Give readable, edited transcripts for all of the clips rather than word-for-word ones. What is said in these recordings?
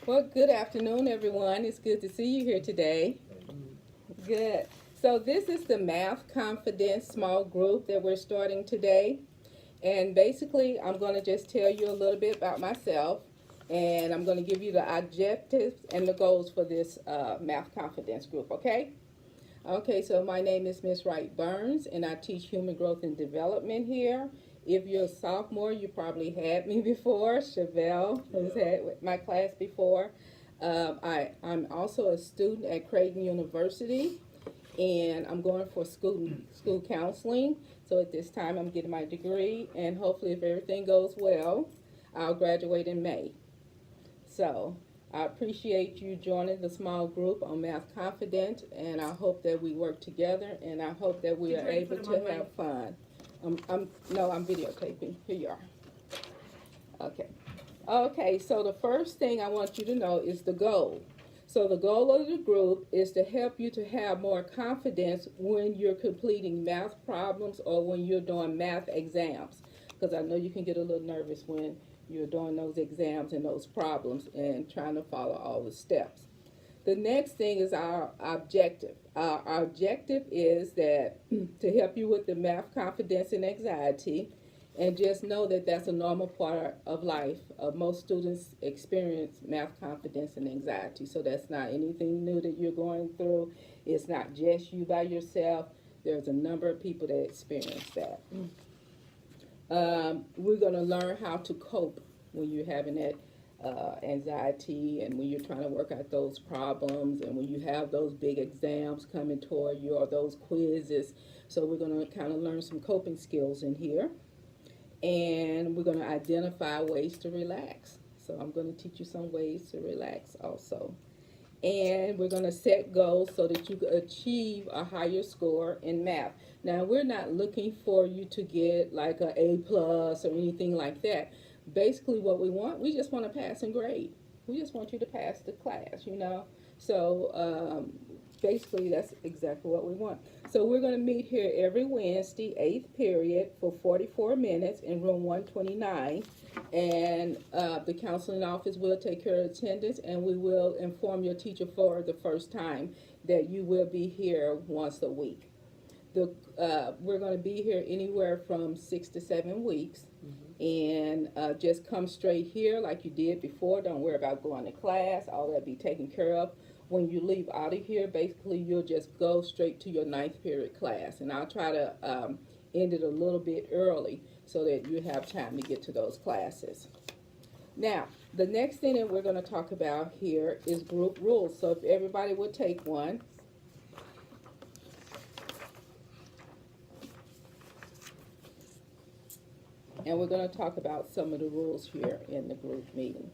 Well, good afternoon, everyone. It's good to see you here today. Good. So this is the Math Confidence small group that we're starting today. And basically, I'm going to just tell you a little bit about myself. And I'm going to give you the objectives and the goals for this Math Confidence group, okay? Okay, so my name is Miss Wright Burns, and I teach human growth and development here. If you're a sophomore, you probably had me before. Chevelle has had my class before. I'm also a student at Creighton University, and I'm going for school counseling. So at this time, I'm getting my degree, and hopefully, if everything goes well, I'll graduate in May. So I appreciate you joining the small group on Math Confident, and I hope that we work together, and I hope that we are able to have fun. I'm videotaping. Here you are. Okay. Okay, so the first thing I want you to know is the goal. So the goal of the group is to help you to have more confidence when you're completing math problems or when you're doing math exams. Because I know you can get a little nervous when you're doing those exams and those problems and trying to follow all the steps. The next thing is our objective. Our objective is that to help you with the math confidence and anxiety, and just know that that's a normal part of life. Most students experience math confidence and anxiety, so that's not anything new that you're going through. It's not just you by yourself. There's a number of people that experience that. We're going to learn how to cope when you're having that anxiety and when you're trying to work out those problems and when you have those big exams coming toward you or those quizzes. So we're going to kind of learn some coping skills in here. And we're going to identify ways to relax. So I'm going to teach you some ways to relax also. And we're going to set goals so that you can achieve a higher score in math. Now, we're not looking for you to get like an A plus or anything like that. Basically, what we just want to pass in grade. We just want you to pass the class, you know. So basically, that's exactly what we want. So we're going to meet here every Wednesday, 8th period, for 44 minutes in room 129. And the counseling office will take care of attendance, and we will inform your teacher for the first time that you will be here once a week. We're going to be here anywhere from 6 to 7 weeks. And just come straight here like you did before. Don't worry about going to class. All that be taken care of. When you leave out of here, basically you'll just go straight to your 9th period class. And I'll try to end it a little bit early so that you have time to get to those classes. Now, the next thing that we're going to talk about here is group rules. So if everybody would take one. And we're going to talk about some of the rules here in the group meeting.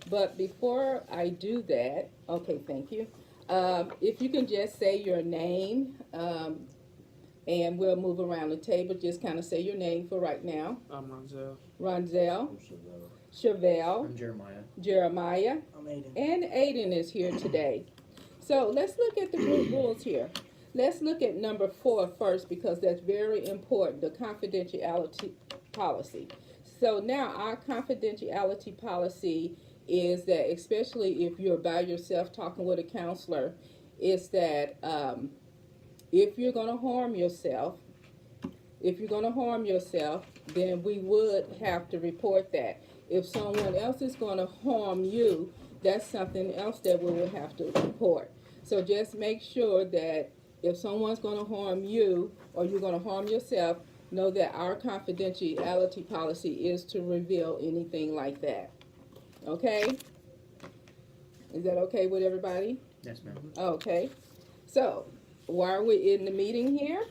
But before I do that, okay, thank you. If you can just say your name, and we'll move around the table. Just kind of say your name for right now. I'm Ronzel. Ronzel. I'm Chevelle. Chevelle. I'm Jeremiah. Jeremiah. I'm Aiden. And Aiden is here today. So let's look at the group rules here. Let's look at number 4 first because that's very important, the confidentiality policy. So now our confidentiality policy is that, especially if you're by yourself talking with a counselor, is that if you're going to harm yourself, then we would have to report that. If someone else is going to harm you, that's something else that we would have to report. So just make sure that if someone's going to harm you or you're going to harm yourself, know that our confidentiality policy is to reveal anything like that. Okay? Is that okay with everybody? Yes, ma'am. Okay. So, while we're in the meeting here,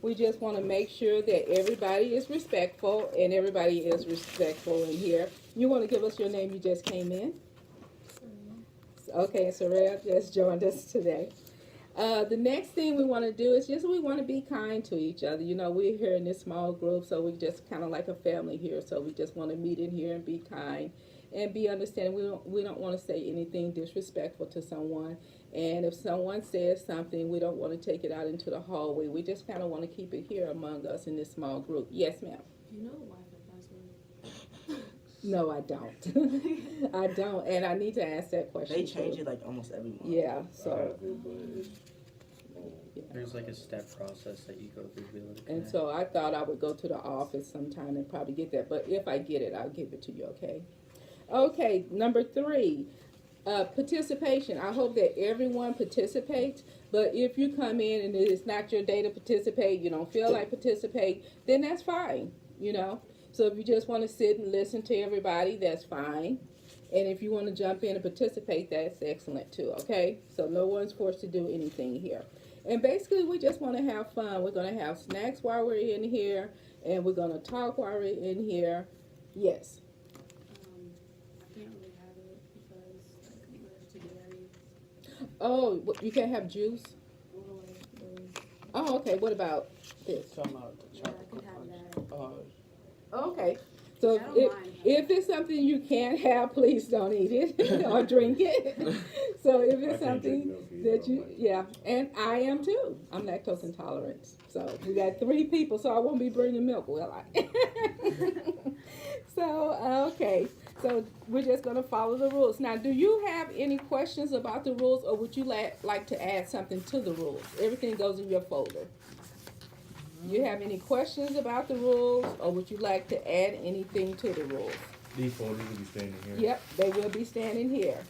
we just want to make sure that everybody is respectful, and everybody is respectful in here. You want to give us your name? You just came in? Okay, Soraya just joined us today. The next thing we want to do is we want to be kind to each other. You know, we're here in this small group, so we just kind of like a family here. So we just want to meet in here and be kind and be understanding. We don't want to say anything disrespectful to someone. And if someone says something, we don't want to take it out into the hallway. We just kind of want to keep it here among us in this small group. Yes, ma'am. You know the Wi-Fi password. No, I don't. I don't, and I need to ask that question. They change too. it like almost every month. Yeah, so. There's like a step process that you go through to be able to And connect. so I thought I would go to the office sometime and probably get that. But if I get it, I'll give it to you, okay? Okay, number 3, participation. I hope that everyone participates. But if you come in and it's not your day to participate, you don't feel like participate, then that's fine, you know? So if you just want to sit and listen to everybody, that's fine. And if you want to jump in and participate, that's excellent too, okay? So no one's forced to do anything here. And basically, we just want to have fun. We're going to have snacks while we're in here, and we're going to talk while we're in here. Yes. I can't really have it because like I'm allergic to dairy. Oh, you can't have juice? All the way through. Oh, okay. What about this? Talking about the Yeah, I chocolate could have punch. that. Okay. So I don't if, mind. if it's something you can't have, please don't eat it or drink it. So if it's something that you, yeah, and I am too. I'm lactose intolerant. So we got 3 people, so I won't be bringing milk, will I? So, okay. So we're just going to follow the rules. Now, do you have any questions about the rules, or would you like to add something to the rules? Everything goes in your folder. You have any questions about the rules, or would you like to add anything to the rules? These folders will be standing here. Yep, they will be standing here.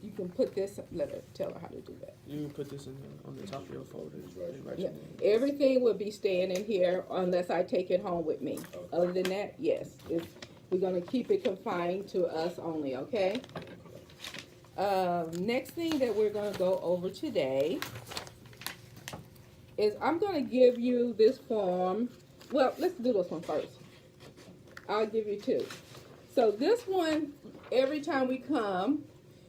You can put this, tell her how to do that. You can put this in on the top of your folder. Write Yeah, your name. everything will be staying in here unless I take it home with me. Other than that, yes, we're gonna keep it confined to us only, okay? Next thing that we're gonna go over today is I'm gonna give you this form. Well, let's do this one first. I'll give you 2. So this one, every time we come,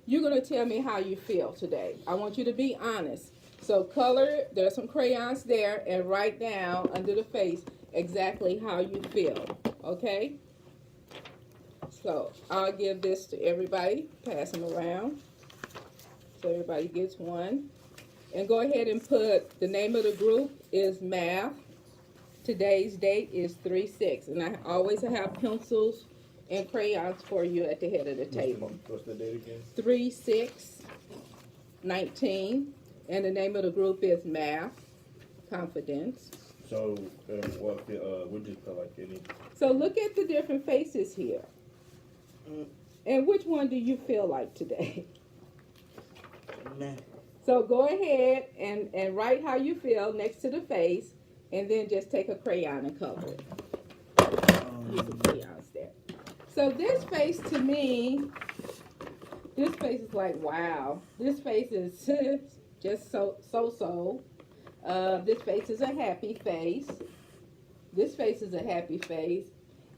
you're gonna tell me how you feel today. I want you to be honest. So color, there's some crayons there, and write down under the face exactly how you feel, okay? So I'll give this to everybody, pass them around. So everybody gets one. And go ahead and put, the name of the group is math. Today's date is 3/6. And I always have pencils and crayons for you at the head of the table. What's the date again? 3/6/19. And the name of the group is Math Confidence. So, we just put like any. So look at the different faces here. And which one do you feel like today? Man. So go ahead and write how you feel next to the face, and then just take a crayon and cover it. Use the crayons there. So this face to me, this face is like, wow. This face is just so. This face is a happy face. This face is a happy face.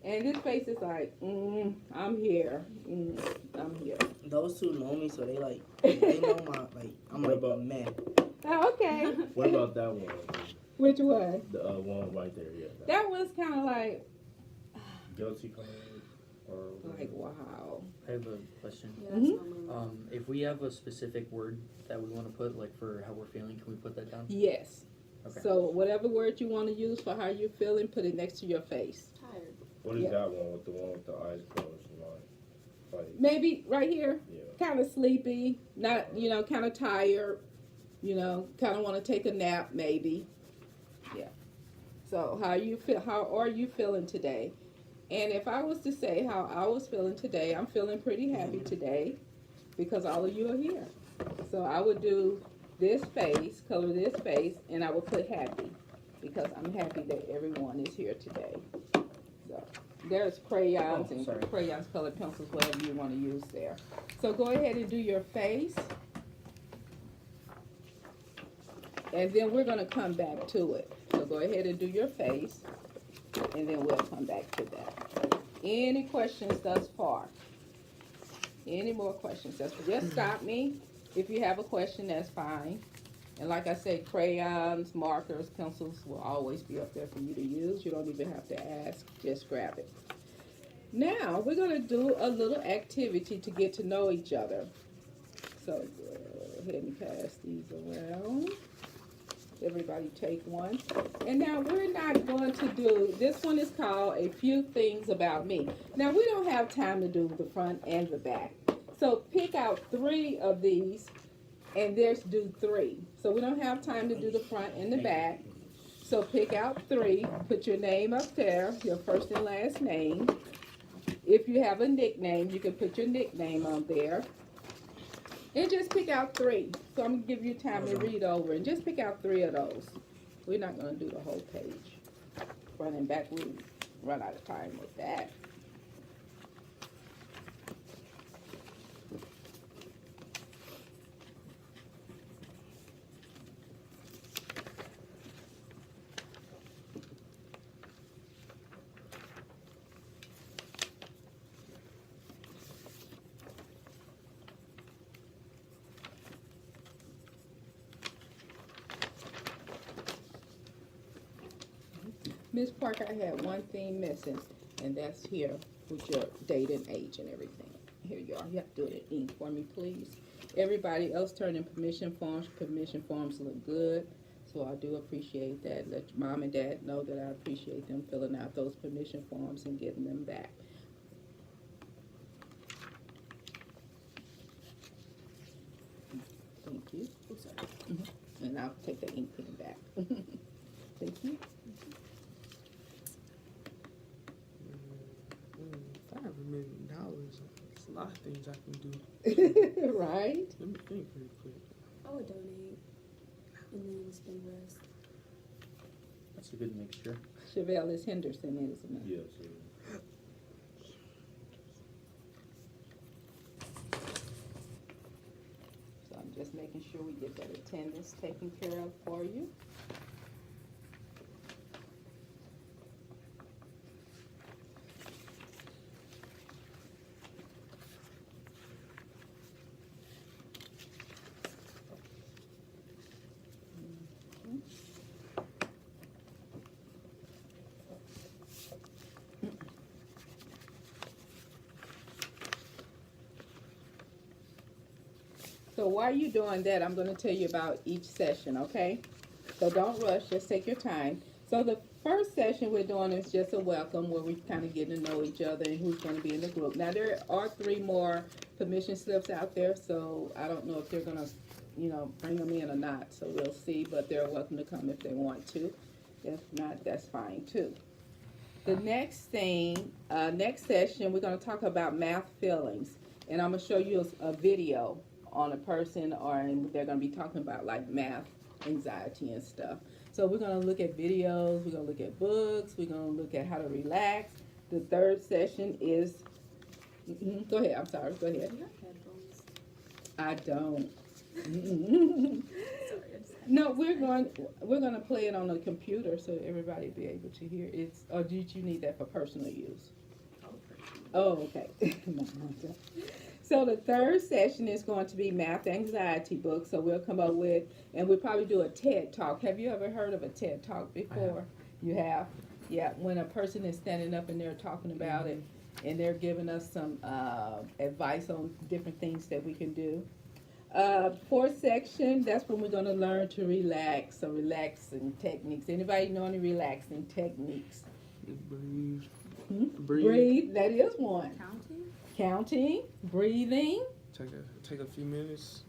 And this face is like, I'm here. I'm here. Those 2 know me, so they like, they know my, like, I'm What like, about- man. Oh, okay. What about that one? Which one? The one right there, yeah. That was kind of like Guilty color or wow. I have a question. Yeah, that's not my If we have a specific word that we want to put, like for how we're feeling, can we put that down? Yes. Okay. So whatever word you want to use for how you're feeling, put it next to your face. tired. What is Yeah. that one with the eyes closed? Like, Maybe right here, yeah. kind of sleepy, not, kind of tired, kind of want to take a nap maybe. Yeah. So how are you feeling today? And if I was to say how I was feeling today, I'm feeling pretty happy today because all of you are here. So I would do this face, color this face, and I would put happy because I'm happy that everyone is here today. So there's crayons and sorry. crayons, colored pencils, whatever you want to use there. So go ahead and do your face. And then we're going to come back to it. So go ahead and do your face, and then we'll come back to that. Any questions thus far? Any more questions? Just stop me. If you have a question, that's fine. And like I said, crayons, markers, pencils will always be up there for you to use. You don't even have to ask. Just grab it. Now, we're going to do a little activity to get to know each other. So go ahead and pass these around. Everybody take one. And now we're not going to do, this one is called A Few Things About Me. Now we don't have time to do the front and the back. So pick out 3 of these and there's do 3. So we don't have time to do the front and the back. So pick out 3, put your name up there, your first and last name. If you have a nickname, you can put your nickname on there. And just pick out 3. So I'm gonna give you time to read over and just pick out 3 of those. We're not gonna do the whole page. Front and back, we'll run out of time with that. Miss Parker, I had one thing missing, and that's here with your date and age and everything. Here you are. You have to do it in ink for me, please. Everybody else turn in permission forms. Permission forms look good, so I do appreciate that. Let your mom and dad know that I appreciate them filling out those permission forms and getting them back. Thank you. Oh, sorry. And I'll take the ink pen back. Thank you. $5 million. It's a lot of things I can do. Right? Let me think real quick. I would donate and then spend the rest. That's a good mixture. Chevelle is Henderson, isn't it? Yes. So I'm just making sure we get that attendance taken care of for you. So while you're doing that, I'm gonna tell you about each session, okay? So don't rush, just take your time. So the first session we're doing is just a welcome where we kind of get to know each other and who's gonna be in the group. Now there are 3 more permission slips out there, so I don't know if they're gonna, bring them in or not, so we'll see, but they're welcome to come if they want to. If not, that's fine too. The next session, we're gonna talk about math feelings, and I'm gonna show you a video on a person, and they're going to be talking about like math anxiety and stuff. So we're going to look at videos, we're going to look at books, we're going to look at how to relax. The third session is go ahead, I'm sorry, go ahead. Do you have headphones? I don't. Sorry, I just had No, we're going to play it on the computer so everybody will be able to hear it. Or did you need that for personal use? Oh, okay. So the third session is going to be math anxiety book. So we'll come up with, and we'll probably do a TED Talk. Have you ever heard of a TED Talk before? You have? Yeah, when a person is standing up and they're talking about it, and they're giving us some advice on different things that we can do. Fourth section, that's when we're going to learn to relax, so relaxing techniques. Anybody know any relaxing techniques? Breathe. Breathe. Breathe, that is one. Counting, breathing. Take a few minutes.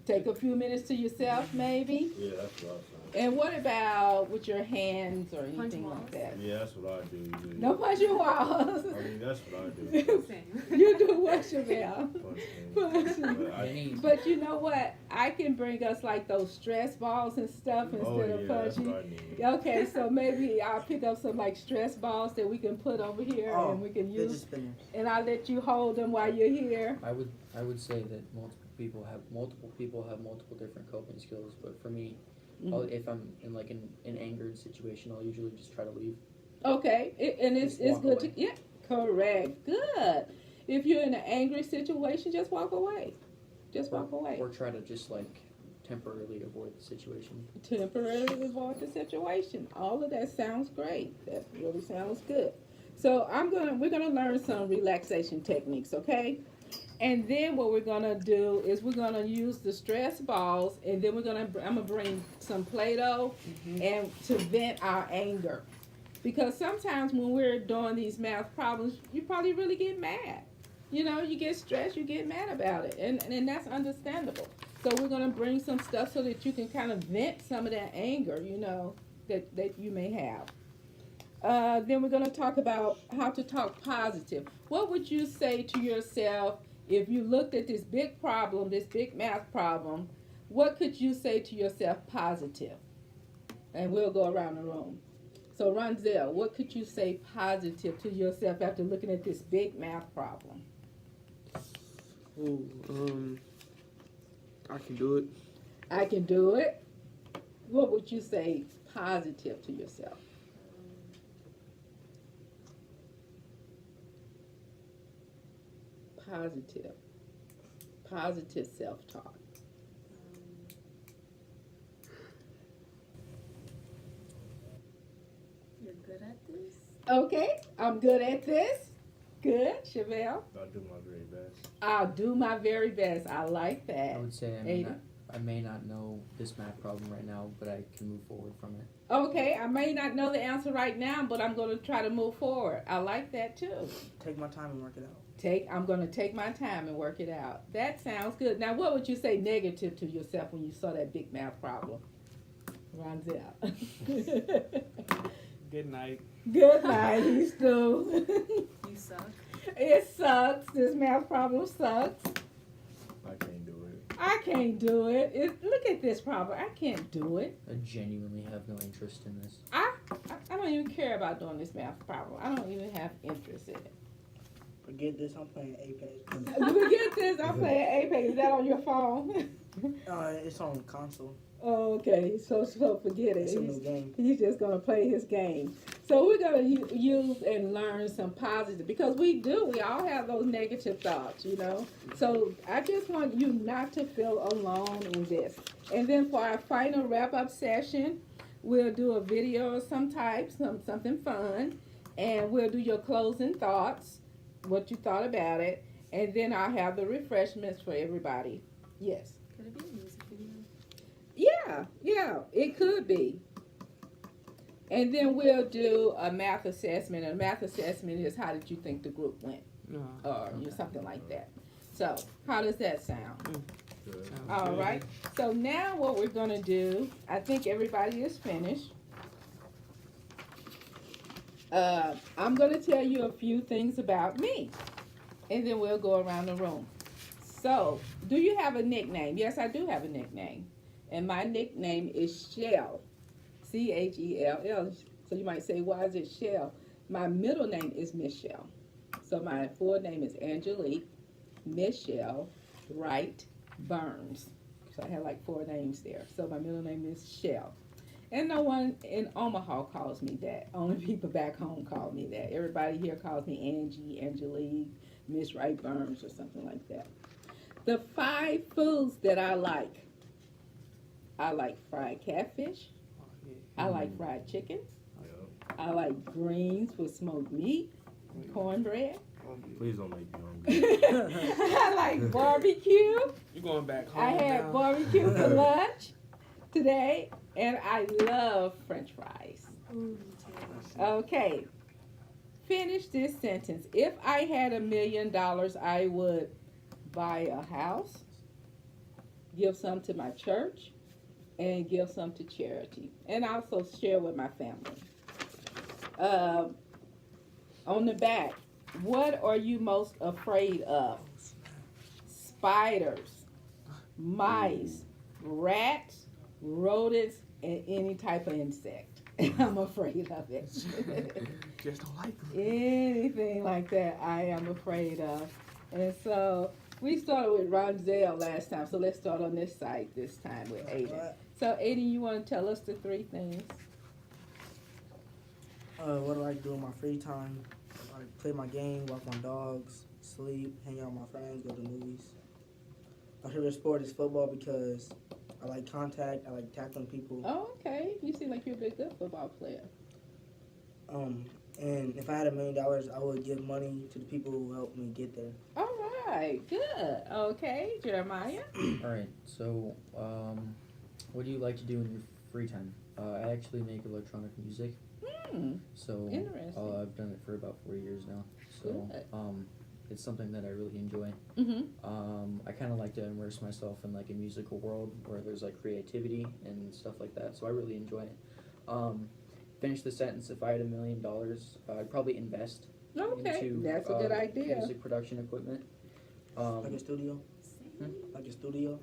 Take a few minutes to yourself, maybe. Yeah, that's what I was And what about with your hands or anything walls. like that? saying. Yeah, that's what I do. Usually. No punch your walls. I mean, that's what I do. Same. You do what, Chevelle? Punch things. Punch. But I- Any, But you know what? I can bring us like those stress balls and stuff Oh, instead of yeah, that's punching. what I need. Okay, so maybe I'll pick up some like stress balls that we can put over here Oh, and we can fidget use, spinners. and I'll let you hold them while you're here. I would say that multiple people have multiple different coping skills, but for me, if I'm in like an angered situation, I'll usually just try to leave. Okay, and it's Just walk good away. to, yeah, correct, good. If you're in an angry situation, just walk away. Just walk away. Or try to just like temporarily avoid the situation. Temporarily avoid the situation. All of that sounds great. That really sounds good. So we're gonna learn some relaxation techniques, okay? And then what we're gonna do is we're gonna use the stress balls, and then I'm gonna bring some Play-Doh and to vent our anger. Because sometimes when we're doing these math problems, you probably really get mad. You know, you get stressed, you get mad about it, and that's understandable. So we're gonna bring some stuff so that you can kind of vent some of that anger, you know, that you may have. Then we're going to talk about how to talk positive. What would you say to yourself if you looked at this big problem, this big math problem? What could you say to yourself positive? And we'll go around the room. So, Ronzel, what could you say positive to yourself after looking at this big math problem? Oh, I can do it. I can do it. What would you say positive to yourself? Positive. Positive self-talk. You're good at this? Okay, I'm good at this. Good, Chevelle. I do my very best. I'll do my very best. I like I that. would say Ada? I may not know this math problem right now, but I can move forward from it. Okay, I may not know the answer right now, but I'm going to try to move forward. I like that too. Take my time and work it out. I'm going to take my time and work it out. That sounds good. Now, what would you say negative to yourself when you saw that big math problem? Ronzel. Good night. Good night, Stu. You suck. It sucks. This math problem sucks. I can't do it. I can't do it. Look at this problem. I can't do it. I genuinely have no interest in this. I don't even care about doing this math problem. I don't even have interest in it. Forget this. I'm playing Apex. Forget this. I'm playing Apex. Is that on your phone? It's on console. Oh, okay. So forget it. It's a new game. He's just gonna play his game. So we're gonna use and learn some positive, because we all have those negative thoughts, you know. So I just want you not to feel alone in this. And then for our final wrap up session, we'll do a video of some type, something fun, and we'll do your closing thoughts, what you thought about it, and then I'll have the refreshments for everybody. Yes. Could it be a music video? Yeah, it could be. And then we'll do a math assessment. And a math assessment is how did you think the group went, No. or something like that. So how does that sound? Good. Sounds All good. right. So now what we're gonna do, I think everybody is finished. I'm gonna tell you a few things about me, and then we'll go around the room. So, do you have a nickname? Yes, I do have a nickname. And my nickname is Shell. Chell. So you might say, why is it Shell? My middle name is Michelle. So my full name is Angelique Michelle Wright Burns. So I have like 4 names there. So my middle name is Shell. And no one in Omaha calls me that. Only people back home call me that. Everybody here calls me Angie, Angelique, Miss Wright Burns, or something like that. The 5 foods that I like fried catfish. Oh, yeah. I like fried chicken. Yeah. I like greens with smoked meat, cornbread. Oh, yeah. Please don't make me hungry. I like barbecue. You going back home I had now? barbecue for lunch today, and I love French fries. Ooh, me too. Okay, finish this sentence. If I had $1 million, I would buy a house, give some to my church, and give some to charity, and also share with my family. On the back, what are you most afraid of? Spiders, mice, rats, rodents, and any type of insect. I'm afraid of it. Just don't like them. Anything like that, I am afraid of. And so we started with Ronzel last time, so let's start on this side this time with Aiden. So Aiden, you want to tell us the 3 things? What do I do in my free time? I play my game, walk my dogs, sleep, hang out with my friends, go to movies. My favorite sport is football because I like contact, I like tackling people. Oh, okay. You seem like you're a big good football player. And if I had $1 million, I would give money to the people who helped me get there. All right, good. Okay, Jeremiah. All right. So, what do you like to do in your free time? I actually make electronic music. Hmm. So Interesting. I've done it for about 4 years now. So Good. it's something that I really enjoy. Mm-hmm. I kind of like to immerse myself in like a musical world where there's like creativity and stuff like that. So I really enjoy it. Finish the sentence. If I had $1 million, I'd probably invest Okay, into that's a good idea. music production equipment. Like a studio? Same. Like a studio?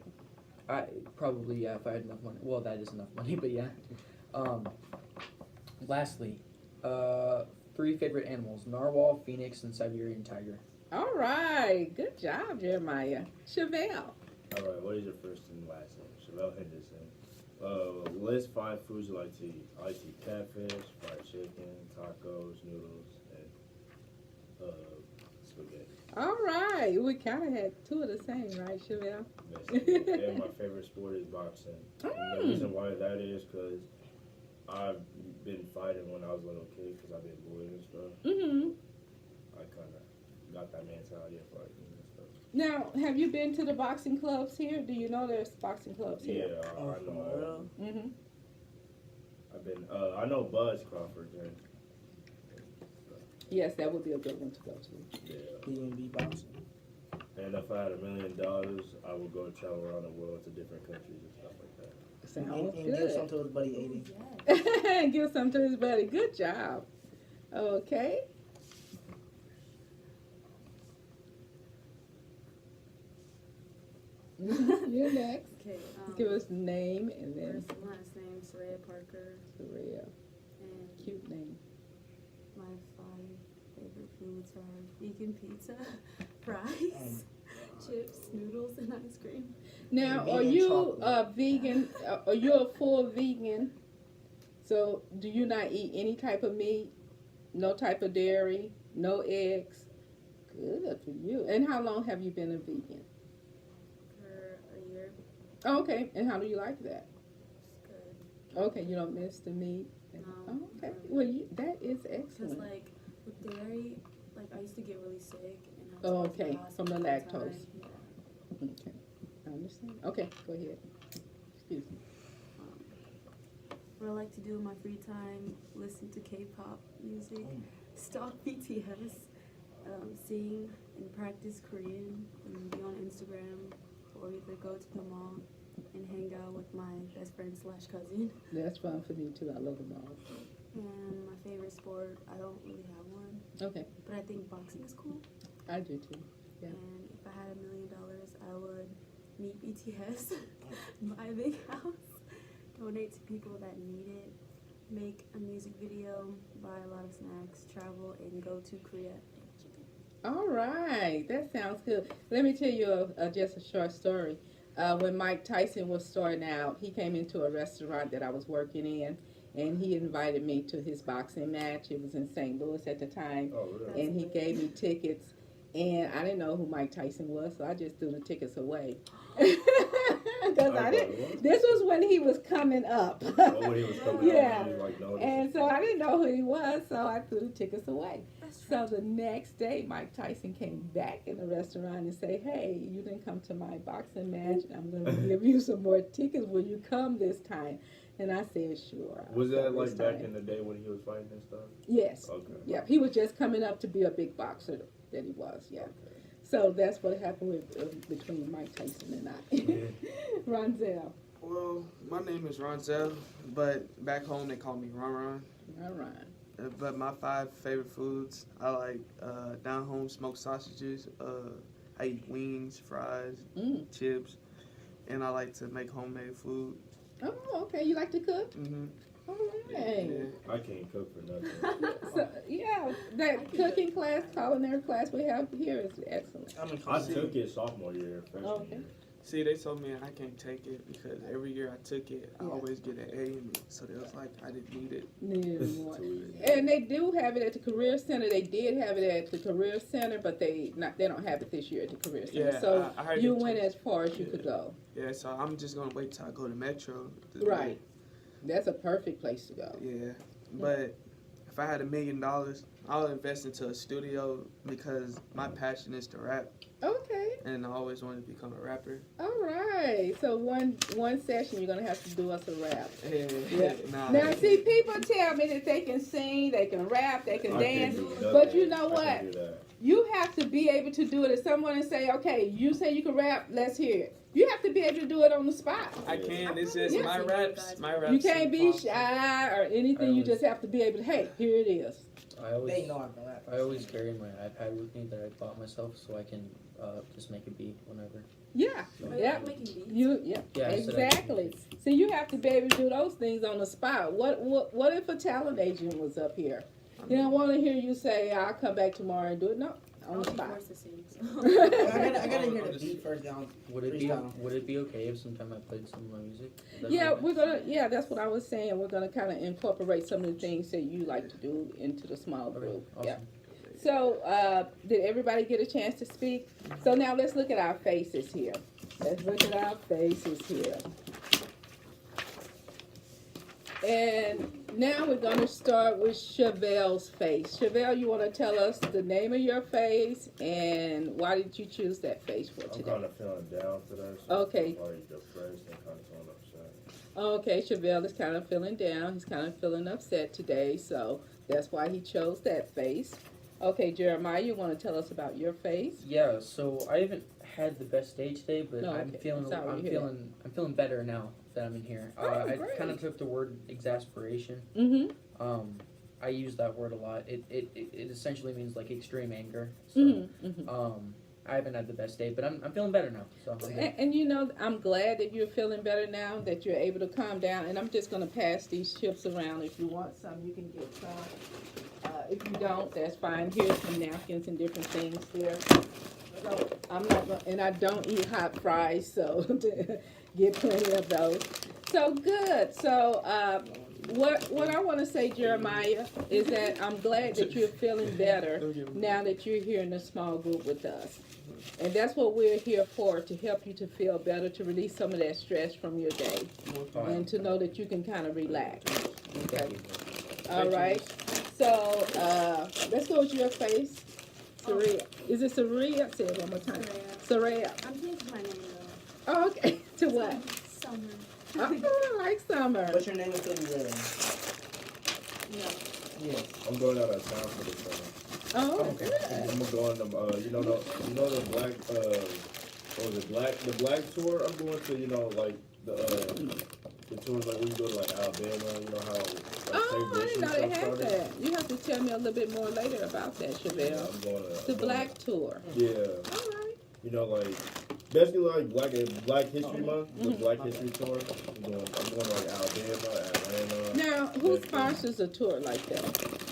I probably, yeah, if I had enough money. Well, that is enough money, but yeah. Lastly, 3 favorite animals: narwhal, phoenix, and Siberian tiger. All right, good job, Jeremiah. Chevelle. Alright, what is your first and last name? Chevelle Henderson. List 5 foods you like to eat. I like to eat catfish, fried chicken, tacos, noodles, and spaghetti. All right, we kind of had 2 of the same, right, Chevelle? Basically. And my favorite sport is boxing. And the reason why that is because I've been fighting when I was a little kid because I've been bullied and stuff. Mm-hmm. I kind of got that mentality of fighting and stuff. Now, have you been to the boxing clubs here? Do you know there's boxing clubs Yeah, here? I know. Mm-hmm. I've been. I know Buzz Crawford. And, Yes, that would be a good one to go to. yeah. B&B boxing. And if I had $1 million, I would go travel around the world to different countries and stuff like that. Sounds And give some good. to his buddy 80. Yes. Give some to his buddy. Good job. Okay. You're next. Okay. Give us name and then First and last name, Soraya Parker, Soraya. and Cute name. my 5 favorite foods are vegan pizza, fries, chips, noodles, and ice cream. Now, And are vegan you chocolate. vegan? Are you a full vegan? So, do you not eat any type of meat? No type of dairy? No eggs? Good for you. And how long have you been a vegan? For a year. Oh, okay. And how do you like that? It's good. Okay, you don't miss the meat? No, Oh, okay. not Well, really. that is Because excellent. like with dairy, like I used to get really sick and I Oh, was to the okay, from the hospital all time. lactose. Yeah. Okay, I understand. Okay, go ahead. Excuse me. What I like to do in my free time: listen to K-pop music, stalk BTS, sing and practice Korean, and be on Instagram, or either go to the mall and hang out with my best friend / cousin. That's fun for me too. I love them all. And my favorite sport, I don't really have one, Okay, but I think boxing is cool. I do too. Yeah. And if I had $1 million, I would meet BTS, buy a big house, donate to people that need it, make a music video, buy a lot of snacks, travel, and go to Korea and Japan. All right, that sounds good. Let me tell you just a short story. When Mike Tyson was starting out, he came into a restaurant that I was working in, and he invited me to his boxing match. It was in St. Louis at the time, Oh, really? and he gave me tickets. And I didn't know who Mike Tyson was, so I just threw the tickets away. Because I didn't. This was when he was coming up. Oh, when he was coming Yeah. out, he was like, noticing. And so I didn't know who he was, so I threw the tickets away. That's So the next day, Mike Tyson came back in the restaurant and said, "Hey, you didn't come to my boxing match. I'm going to give you some more tickets. Will you come this time?" And I said, "Sure." I'll Was that come like this back time." in the day when he was fighting and stuff? Yes. Okay. Yep. He was just coming up to be a big boxer that he was. Yeah. Okay. So that's what happened with between Mike Tyson and I. Ronzel. Well, my name is Ronzel, but back home they call me Ron Ron. All right. But my 5 favorite foods, I like down home smoked sausages. I eat wings, fries, chips, and I like to make homemade food. Oh, okay. You like to cook? Mm-hmm. All right. Yeah. I can't cook for nothing. So, yeah, that cooking class, culinary class we have here is excellent. I'm in I college. took it sophomore year, freshman Okay. year. See, they told me I can't take it because every year I took it, I Yeah. always get an A in it. So they was like, I didn't need it. No. Too easy. And they do have it at the Career Center. They did have it at the Career Center, but they don't have it this year at the Career Center. Yeah, So I heard you they went changed- as far as you Yeah. could go. Yeah, so I'm just gonna wait till I go to Metro. Right. That's a perfect place to go. Yeah, but if I had $1 million, I'll invest into a studio because my passion is to rap, Okay. and I always wanted to become a rapper. All right. So one session you're gonna have to do us a rap. Yeah. Now see, people tell me that they can sing, they can rap, they can I can't dance, do nothing. but you know I what? can't do that. You have to be able to do it. If someone say, okay, you say you can rap, let's hear it. You have to be able to do it on the spot. I can. It's just Yeah. my raps. My raps. You can't be sound shy or anything. You just have to be able to. Hey, here it is. I always, They know I can rap. I always carry my iPad with me that I bought myself, so I can just make a beat whenever. Yeah. Are Yeah. you making beats? Yeah. Yeah, Exactly. See, you have to be able to do those things on the spot. What if a talent agent was up here? They don't want to hear you say, "I'll come back tomorrow and do it." No, on I'll the be spot. forced to sing. So. I gotta hear the beat first down. Would it Freestyle. be okay if sometime I played some of my music? Would that be Yeah, okay? we're gonna. Yeah, that's what I was saying. We're gonna kind of incorporate some of the things that you like to do into the small Okay, group. awesome. Yeah. So, did everybody get a chance to speak? So now let's look at our faces here. Let's look at our faces here. And now we're going to start with Chevelle's face. Chevelle, you want to tell us the name of your face and why did you choose that face for I'm today? kind of feeling down today. So Okay. I'm like depressed and kind of feeling upset. Okay, Chevelle is kind of feeling down. He's kind of feeling upset today, so that's why he chose that face. Okay, Jeremiah, you want to tell us about your face? Yeah, so I haven't had the best day today, but No, I'm okay. feeling Sorry to I'm hear feeling better now that I'm in here. Oh, I great. kind of took the word exasperation. Mm-hmm. I use that word a lot. It essentially means like extreme anger. So Mm-hmm. I haven't had the best day, but I'm feeling better now. So I'm good. And you know, I'm glad that you're feeling better now, that you're able to calm down. And I'm just going to pass these chips around. If you want some, you can get some. If you don't, that's fine. Here's some napkins and different things there. So I'm not going, and I don't eat hot fries, so get plenty of those. So good. So what I want to say, Jeremiah, is that I'm glad that you're feeling better now that you're here in a small group with us. And that's what we're here for, to help you to feel better, to release some of that stress from your day, and to know that you can kind of relax. Okay. All right. So let's go with your face. Saria. Is it Saria? Say it one more time. Saria. I'm changing my name though. Oh, okay. To what? Summer. Oh, I like summer. What's your name until you live? No. Yes. I'm going out of town for this summer. Oh, Okay. good. I'm going to you know the black what was it, the black tour. I'm going to like the tours like when you go to like Alabama. You know how like, Oh, I didn't know they stuff had started? that. You have to tell me a little bit more later about that, Yeah, Chevelle. I'm going to The black tour. Yeah, All right. you know like basically like Black History Month, the Mhm. Black History tour. I'm going to like Alabama, Atlanta. Now, who sponsors a tour like that?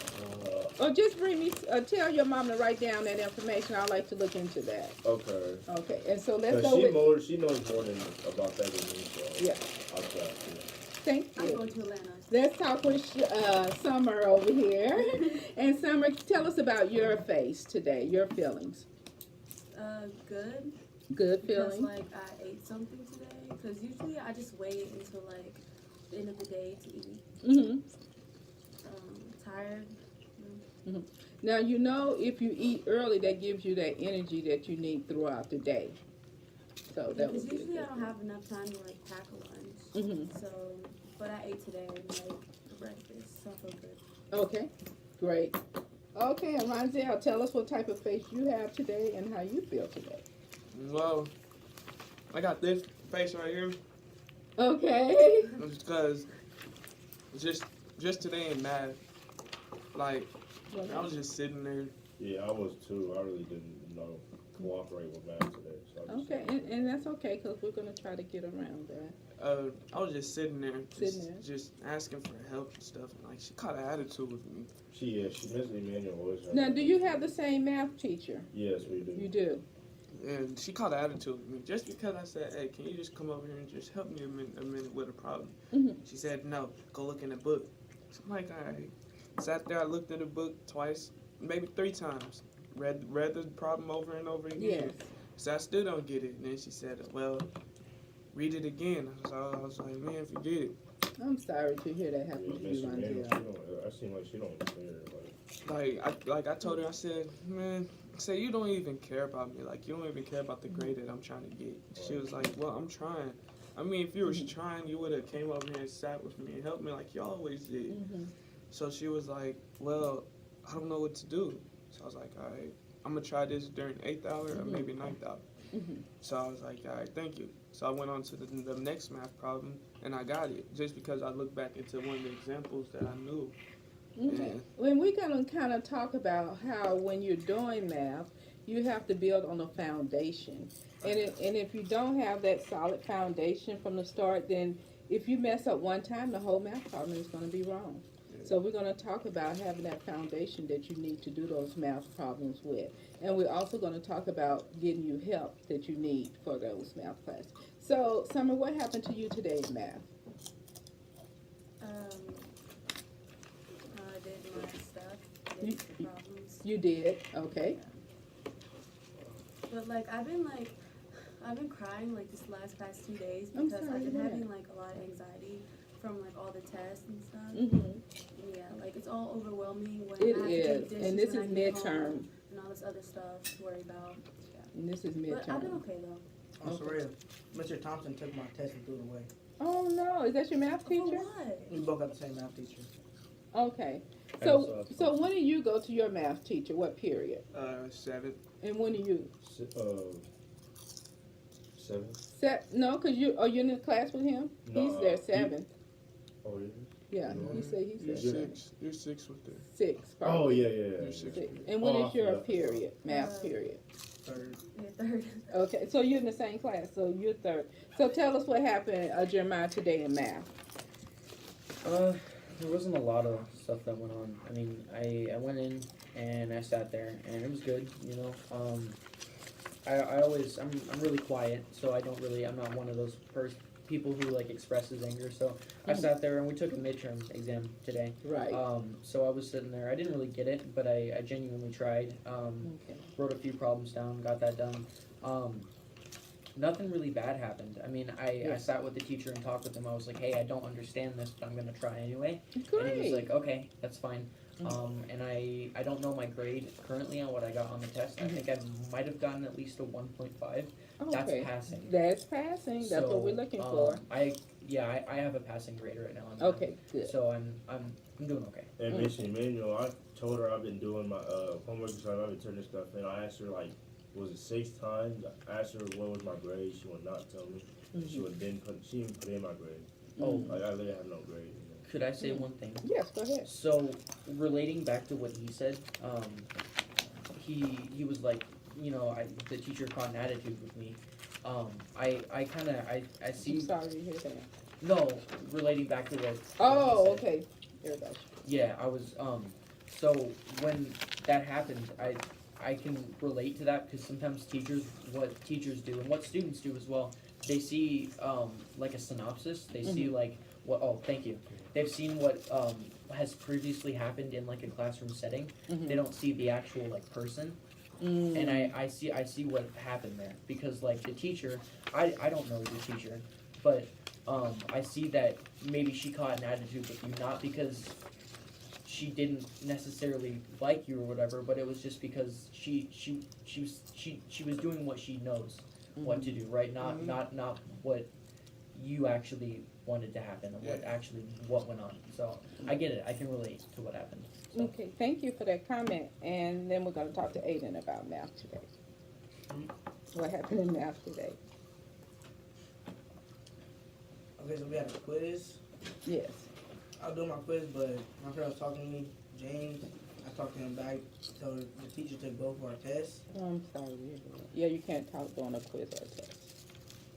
Or just bring me, tell your mom to write down that information. I'd like to look into that. Okay. Okay, and so let's 'Cause go with, she knows more than about that than me, so yeah, I'll try. Yeah. thank I'm you. going to Atlanta. Let's talk with Summer over here. And Summer, tell us about your face today, your feelings. Good. Good Because feeling? like I ate something today. Because usually I just wait until like the end of the day to eat. Mm-hmm. Tired. Now, you know, if you eat early, that gives you that energy that you need throughout the day. So that Because would be a usually I good don't have enough time to like pack a lunch. Mm-hmm. So, but I ate today like for breakfast, so I feel good. Okay, great. Okay, and Ronzel, tell us what type of face you have today and how you feel today. Well, I got this face right here Okay. because just today in math, like I was just sitting there. Yeah, I was too. I really didn't cooperate with math today. So I just Okay, and that's okay, because we're going to try to get around that. I was just sitting there, Sitting just asking for help and stuff. And, like she caught an attitude with me. She Miss Emmanuel always. Now, do you have the same math teacher? Yes, we do. You do? And she caught an attitude with me just because I said, "Hey, can you just come over here and just help me a minute with a problem?" Mhm. She said, "No, go look in the book." So I'm like, "All right." Sat there, I looked in the book twice, maybe 3 times. Read the problem over and over again. Yes. So I still don't get it. And then she said, "Well, read it again." So I was like, "Man, forget it." I'm sorry to hear that happen to Miss you, Emmanuel, Ronzel. I seem like she don't care. Like I told her, I said, man, I said, you don't even care about me. Like, you don't even care about the grade that I'm trying to get. She was like, well, I'm trying. I mean, if you was trying, you would have came over here and sat with me and helped me like you always did. So she was like, well, I don't know what to do. So I was like, all right, I'm going to try this during 8th hour or maybe 9th hour. So I was like, all right, thank you. So I went on to the next math problem, and I got it just because I looked back into one of the examples that I knew. Okay. When we're going to kind of talk about how when you're doing math, you have to build on a foundation. And if you don't have that solid foundation from the start, then if you mess up one time, the whole math problem is going to be wrong. So we're going to talk about having that foundation that you need to do those math problems with. And we're also going to talk about getting you help that you need for those math classes. So, Summer, what happened to you today in math? I did my stuff, did the problems. You did, okay. But I've been crying this past 2 days I'm because sorry I've to been hear having that. a lot of anxiety from all the tests and stuff. Mm-hmm. Yeah, it's all overwhelming when It I have to is, take dishes and this when is I get midterm. home and all this other stuff to worry about. Yeah. And this is But I've been midterm. okay though. Oh, Soraya, Mr. Thompson took my test and threw it away. Oh no, is that your math For teacher? what? We both got the same math teacher. Okay. I So also have so when do you go to your math teacher? What period? 7th. And when do you? 7. No, cause are you in the class with him? He's No, there he- 7th. Oh, yeah. Yeah, he said he's You're there. 6. You're 6 with her. 6. Oh, probably. yeah. You're 6. 6. And when Oh, is your I forgot. period? Math period. Third. Yeah, third. Okay, so you're in the same class. So you're 3rd. So tell us what happened, Jeremiah, today in math. There wasn't a lot of stuff that went on. I mean, I went in and I sat there and it was good, you know. I'm really quiet, so I'm not one of those people who expresses anger. So I sat there and we took a midterm exam today. Right. So I was sitting there. I didn't really get it, but I genuinely tried. Okay. Wrote a few problems down, got that done. Nothing really bad happened. I mean, I sat with the teacher and talked with him. I was like, hey, I don't understand this, but I'm gonna try anyway. Great. And he was like, okay, that's fine. And I don't know my grade currently on what I got on the test. I think I might have gotten at least a 1.5. That's Okay. passing. That's passing. That's what we're looking for. I have a passing grade right now. On math. Okay, good. So I'm doing okay. And Miss Emmanuel, I told her I've been doing my homework assignment. I've been turning stuff in. I asked her was it 6 times? I asked her what was my grade. She would not tell me. She didn't put in my grade. Oh, I literally have no grade. could I say one thing? Yes, go ahead. So relating back to what he said, he was like, the teacher caught an attitude with me. I see. I'm sorry to hear that. No, relating back to what. Oh, he said. okay. Everybody. Yeah, I was. So when that happened, I can relate to that because sometimes what teachers do and what students do as well, they see a synopsis. They see what. Oh, thank you. They've seen what has previously happened in a classroom setting. They don't see the actual person. And I see what happened there because the teacher, I don't know the teacher, but I see that maybe she caught an attitude with you not because she didn't necessarily like you or whatever, but it was just because she was doing what she knows what to do, right? Not what you actually wanted to happen and what went on. So I get it. I can relate to what happened. So. Okay, thank you for that comment. And then we're going to talk to Aiden about math today. What happened in math today? Okay, so we had a quiz. Yes. I was doing my quiz, but my friend was talking to me, James. I talked to him back, told the teacher took both of our tests. Oh, I'm sorry to hear that. Yeah, you can't talk during a quiz or a test.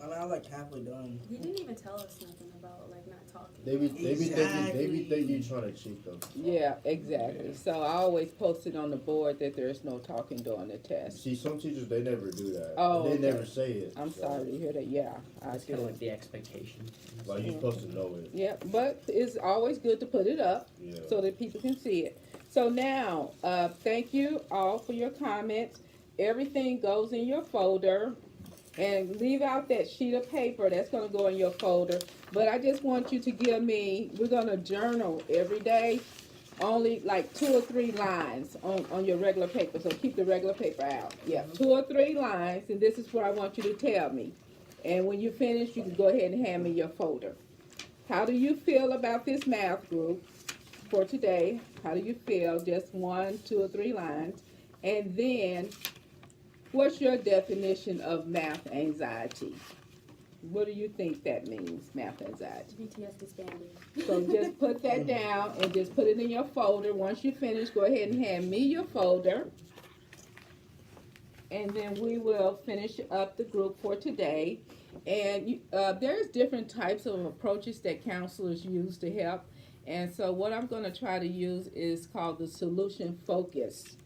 I mean, I was halfway done. He didn't even tell us nothing about not talking. They be thinking Exactly. you trying to cheat though. Yeah, exactly. So I always posted on the board that there's no talking during the test. See, some teachers they never do that. Oh, They okay. never say it. I'm so, sorry to hear that. Yeah, I That's kind of feel. the expectation. Like you're supposed to know it. Yeah, but it's always good to put it up Yeah. so that people can see it. So now, thank you all for your comments. Everything goes in your folder. And leave out that sheet of paper that's going to go in your folder. But I just want you to give me, we're going to journal every day only like 2 or 3 lines on your regular paper. So keep the regular paper out. Yeah, 2 or 3 lines, and this is what I want you to tell me. And when you finish, you can go ahead and hand me your folder. How do you feel about this math group for today? How do you feel? Just 1, 2, or 3 lines. And then, what's your definition of math anxiety? What do you think that means, math anxiety? BTS disbanded. So just put that down and just put it in your folder. Once you finish, go ahead and hand me your folder. And then we will finish up the group for today. And there's different types of approaches that counselors use to help. And so what I'm going to try to use is called the solution focus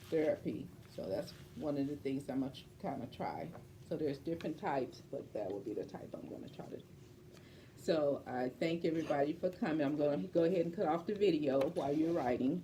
therapy. So that's one of the things I'm going to kind of try. So there's different types, but that will be the type I'm going to try to. So I thank everybody for coming. I'm going to go ahead and cut off the video while you're writing.